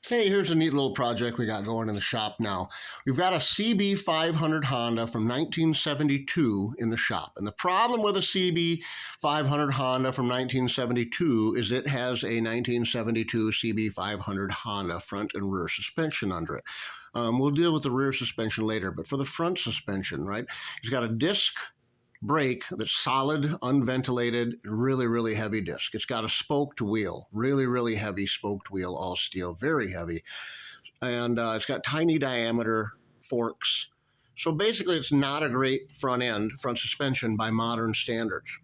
Hey, here's a neat little project we got going in the shop now. We've got a cb500 Honda from 1972 in the shop. And the problem with a cb500 Honda from 1972 is it has a 1972 cb500 Honda front and rear suspension under it. We'll deal with the rear suspension later, but for the front suspension, right, it's got a disc brake that's solid, unventilated, really heavy disc. It's got a spoked wheel, really heavy spoked wheel, all steel, very heavy. And it's got tiny diameter forks. So basically it's not a great front suspension by modern standards.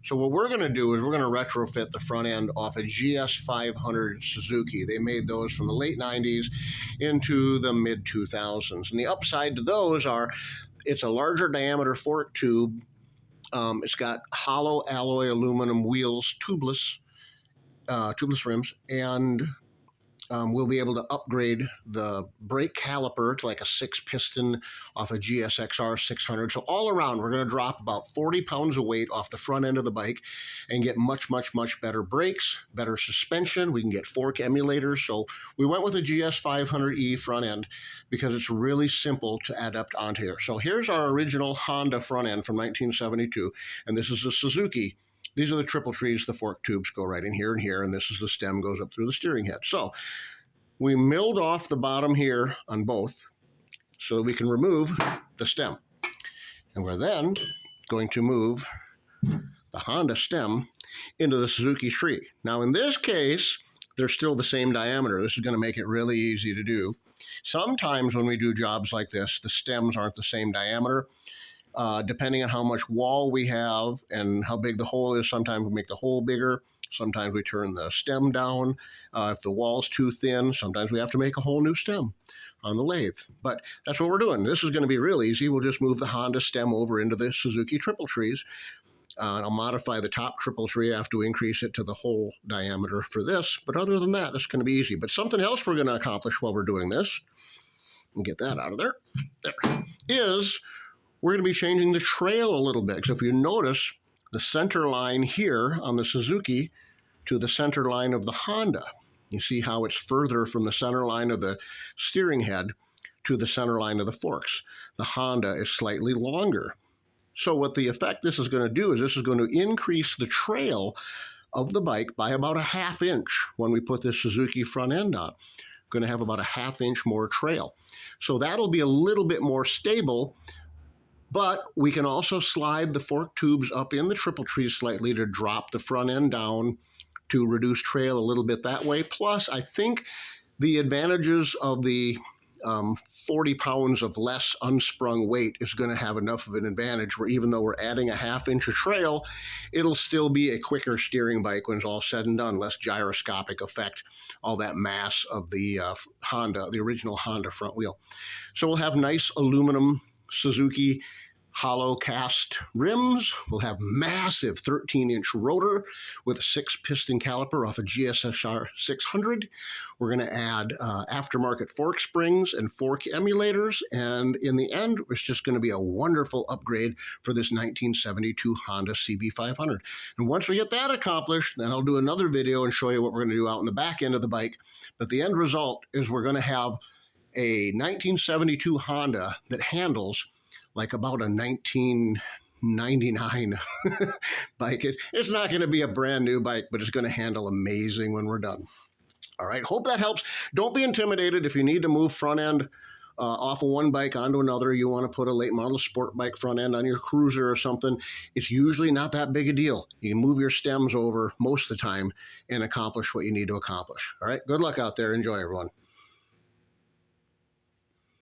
So what we're going to do is we're going to retrofit the front end off a GS500 Suzuki. They made those from the late 90s into the mid 2000s. And the upside to those are it's a larger diameter fork tube. It's got hollow alloy aluminum wheels, tubeless rims, and we'll be able to upgrade the brake caliper to like a 6-piston off a GSXR 600. So all around, we're going to drop about 40 pounds of weight off the front end of the bike and get much better brakes, better suspension. We can get fork emulators. So we went with a GS500E front end because it's really simple to adapt onto here. So here's our original Honda front end from 1972, and this is a Suzuki. These are the triple trees. The fork tubes go right in here and here, and this is the stem goes up through the steering head. So we milled off the bottom here on both so that we can remove the stem. And we're then going to move the Honda stem into the Suzuki tree. Now in this case, they're still the same diameter. This is going to make it really easy to do. Sometimes when we do jobs like this, the stems aren't the same diameter. Depending on how much wall we have and how big the hole is, sometimes we make the hole bigger. Sometimes we turn the stem down. If the wall's too thin, sometimes we have to make a whole new stem on the lathe. But that's what we're doing. This is going to be real easy. We'll just move the Honda stem over into the Suzuki triple trees. I'll modify the top triple tree after we increase it to the whole diameter for this. But other than that, it's going to be easy. But something else we're going to accomplish while we're doing this, and get that out of there, is we're going to be changing the trail a little bit. So if you notice the center line here on the Suzuki to the center line of the Honda, you see how it's further from the center line of the steering head to the center line of the forks. The Honda is slightly longer. So what the effect this is going to do is this is going to increase the trail of the bike by about a ½ inch when we put this Suzuki front end on. Going to have about a ½ inch more trail. So that'll be a little bit more stable. But we can also slide the fork tubes up in the triple trees slightly to drop the front end down to reduce trail a little bit that way. Plus, I think the advantages of the 40 pounds of less unsprung weight is going to have enough of an advantage where even though we're adding a ½ inch of trail, it'll still be a quicker steering bike when it's all said and done, less gyroscopic effect, all that mass of the Honda, the original Honda front wheel. So we'll have nice aluminum Suzuki hollow cast rims. We'll have massive 13-inch rotor with a 6-piston caliper off a GSXR 600. We're going to add aftermarket fork springs and fork emulators. And in the end, it's just going to be a wonderful upgrade for this 1972 Honda CB500. And once we get that accomplished, then I'll do another video and show you what we're going to do out in the back end of the bike. But the end result is we're going to have a 1972 Honda that handles like about a 1999 bike. It's not going to be a brand new bike, but it's going to handle amazing when we're done. All right, hope that helps. Don't be intimidated if you need to move front end off of one bike onto another. You want to put a late model sport bike front end on your cruiser or something. It's usually not that big a deal. You can move your stems over most of the time and accomplish what you need to accomplish. All right, good luck out there. Enjoy, everyone.